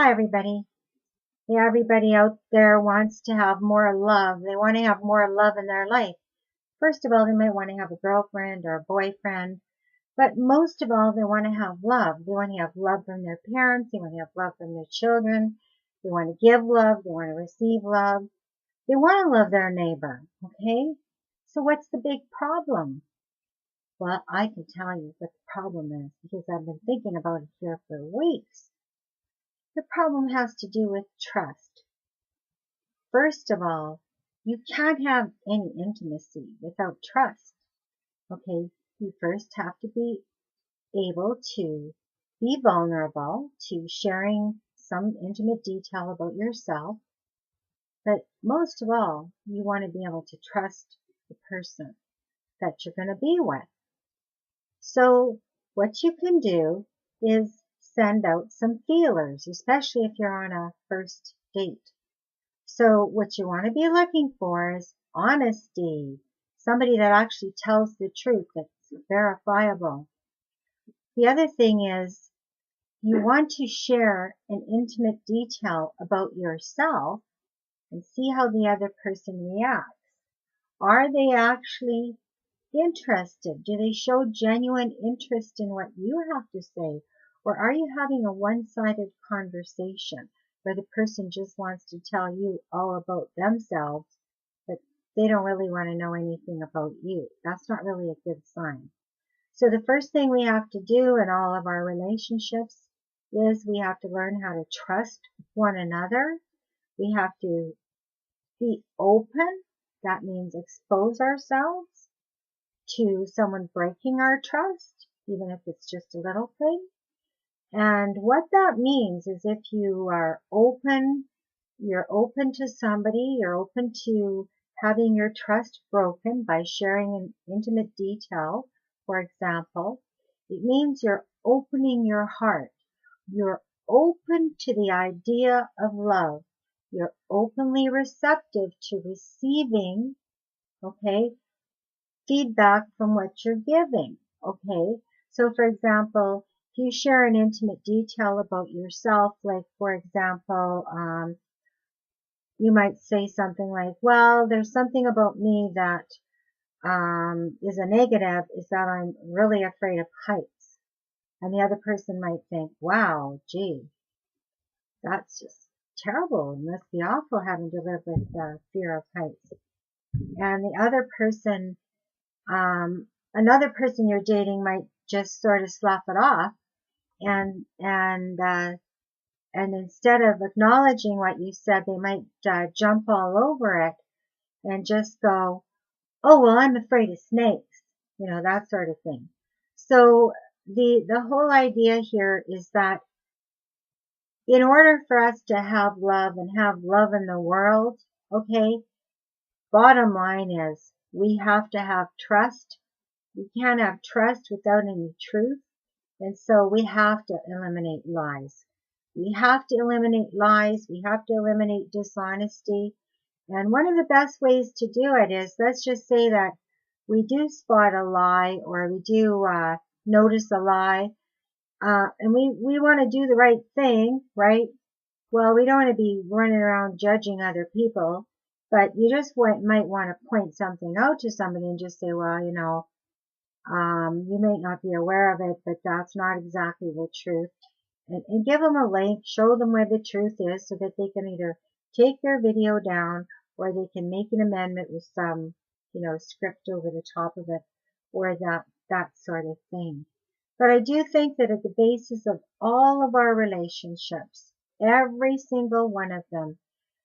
Hi, everybody. Yeah, everybody out there wants to have more love. They want to have more love in their life. First of all, they might want to have a girlfriend or a boyfriend, but most of all, they want to have love. They want to have love from their parents. They want to have love from their children. They want to give love. They want to receive love. They want to love their neighbor. Okay? So what's the big problem? Well, I can tell you what the problem is because I've been thinking about it here for weeks. The problem has to do with trust. First of all, you can't have any intimacy without trust. Okay, you first have to be able to be vulnerable to sharing some intimate detail about yourself. But most of all, you want to be able to trust the person that you're going to be with. So what you can do is send out some feelers, especially if you're on a first date. So what you want to be looking for is honesty, somebody that actually tells the truth, that's verifiable. The other thing is you want to share an intimate detail about yourself and see how the other person reacts. Are they actually interested? Do they show genuine interest in what you have to say? Or are you having a one-sided conversation where the person just wants to tell you all about themselves, but they don't really want to know anything about you? That's not really a good sign. So the first thing we have to do in all of our relationships is we have to learn how to trust one another. We have to be open. That means expose ourselves to someone breaking our trust, even if it's just a little thing. And what that means is if you are open, you're open to somebody, you're open to having your trust broken by sharing an intimate detail, for example, it means you're opening your heart. You're open to the idea of love. You're openly receptive to receiving, okay, feedback from what you're giving. Okay, so for example, if you share an intimate detail about yourself, like for example, you might say something like, well, there's something about me that is a negative, is that I'm really afraid of heights. And the other person might think, wow, gee, that's just terrible. It must be awful having to live with fear of heights. And the other person, another person you're dating might just sort of slap it off and instead of acknowledging what you said, they might jump all over it and just go, oh, well, I'm afraid of snakes, that sort of thing. So the whole idea here is that in order for us to have love and have love in the world, okay, bottom line is we have to have trust. We can't have trust without any truth. And so we have to eliminate lies. We have to eliminate lies. We have to eliminate dishonesty. And one of the best ways to do it is, let's just say that we do spot a lie or we do notice a lie, and we want to do the right thing, right? Well, we don't want to be running around judging other people, but you just might want to point something out to somebody and just say, well, you may not be aware of it, but that's not exactly the truth. And give them a link, show them where the truth is so that they can either take their video down or they can make an amendment with some, script over the top of it or that sort of thing. But I do think that at the basis of all of our relationships, every single one of them,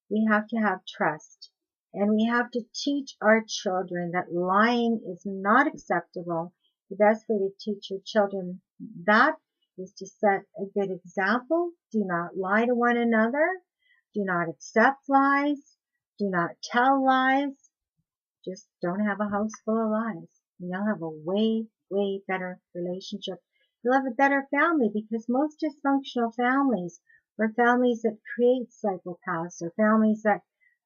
we have to have trust. And we have to teach our children that lying is not acceptable. The best way to teach your children that is to set a good example. Do not lie to one another. Do not accept lies. Do not tell lies. Just don't have a house full of lies. And you'll have a way, way better relationship. You'll have a better family, because most dysfunctional families are families that create psychopaths or families that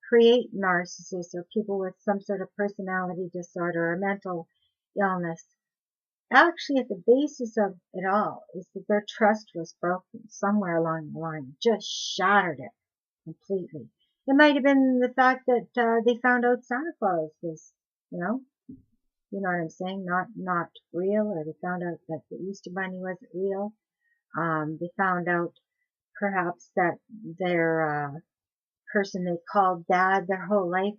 create narcissists or people with some sort of personality disorder or mental illness. actually, at the basis of it all is that their trust was broken somewhere along the line, just shattered it completely. It might have been the fact that they found out Santa Claus was, you know, you know what I'm saying, not real, or they found out that the Easter Bunny wasn't real. They found out perhaps that their person they called dad their whole life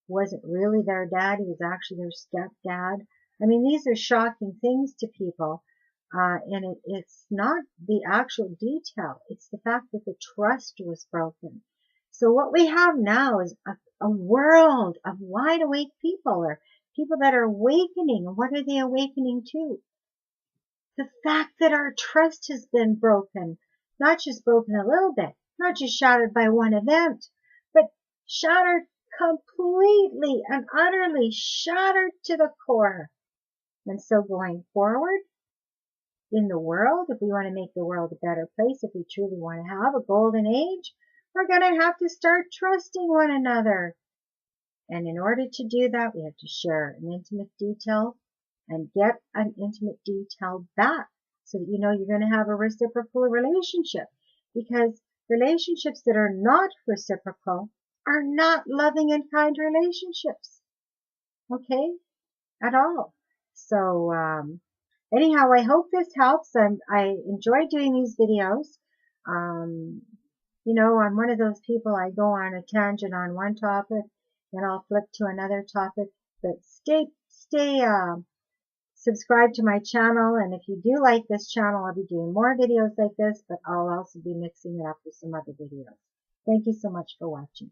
wasn't really their dad. He was actually their stepdad. I mean, these are shocking things to people. And it's not the actual detail. It's the fact that the trust was broken. So what we have now is a world of wide awake people, or people that are awakening. And what are they awakening to? The fact that our trust has been broken. Not just broken a little bit, not just shattered by one event, but shattered completely and utterly, shattered to the core. And so going forward in the world, if we want to make the world a better place, if we truly want to have a golden age, we're going to have to start trusting one another. And in order to do that, we have to share an intimate detail and get an intimate detail back, so that you know you're going to have a reciprocal relationship. Because relationships that are not reciprocal are not loving and kind relationships. Okay? At all. So, anyhow, I hope this helps. I enjoy doing these videos. You know, I'm one of those people, I go on a tangent on one topic, then I'll flip to another topic. But stay subscribe to my channel, and if you do like this channel, I'll be doing more videos like this, but I'll also be mixing it up with some other videos. Thank you so much for watching.